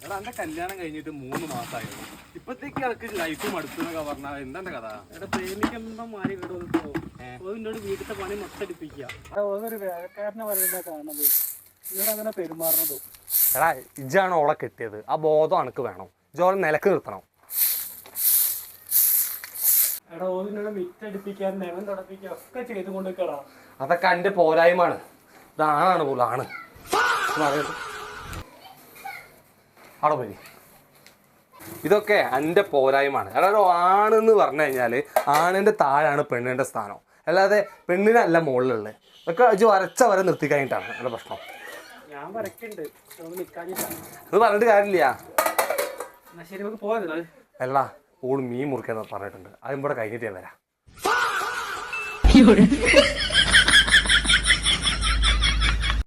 എടാ എന്റെ കല്യാണം കഴിഞ്ഞിട്ട് 3 മാസമായിരുന്നു. ഇപ്പത്തേക്ക് ഇടക്ക് ലൈഫ് മടുത്തെന്നൊക്കെ പറഞ്ഞാ എന്താ കഥ? എടാ പ്രേമിക്കുമ്പോ മാറി വിടുമോ? എന്നോട് വീട്ടിലത്തെ പണി മൊത്തം എടുപ്പിക്കുക. ഒരു വേലക്കാരനെ പറയുന്ന കാണുന്നത് ഇവിടെ അങ്ങനെ പെരുമാറുന്നതോ. എടാ ഇജാണ് ഓളെ കിട്ടിയത്. ആ ബോധം അനക്ക് വേണം. ഇജോളെ നിലക്ക് നിർത്തണം. എടാ ഓതിനോട് മിറ്റടിപ്പിക്കാൻ നെവൻ തുടപ്പിക്കുക ഒക്കെ ചെയ്തുകൊണ്ട് നിൽക്കടാ. അതൊക്കെ എൻ്റെ പോരായ്മയാണ്. ഇതാണ് പോലും ആണ് അവിടെ പോയി. ഇതൊക്കെ എൻ്റെ പോരായ്മയാണ്. എടാ ഒരു ആണെന്ന് പറഞ്ഞു കഴിഞ്ഞാൽ ആണിൻ്റെ താഴെയാണ് പെണ്ണിൻ്റെ സ്ഥാനം, അല്ലാതെ പെണ്ണിനല്ല മുകളിലുള്ളത്. ഇതൊക്കെ ഇജ് വരച്ച വരെ നിർത്തി കഴിഞ്ഞിട്ടാണ് എൻ്റെ പ്രശ്നം. ഞാൻ വരക്കുന്നുണ്ട്, അത് പറഞ്ഞിട്ട് കാര്യമില്ല. എന്നാ ശരി നമുക്ക് പോകാം. അല്ല ഓള് മീൻ മുറിക്കാന്ന് പറഞ്ഞിട്ടുണ്ട്. അതും കൂടെ കഴിഞ്ഞിട്ട് ഞാൻ വരാം.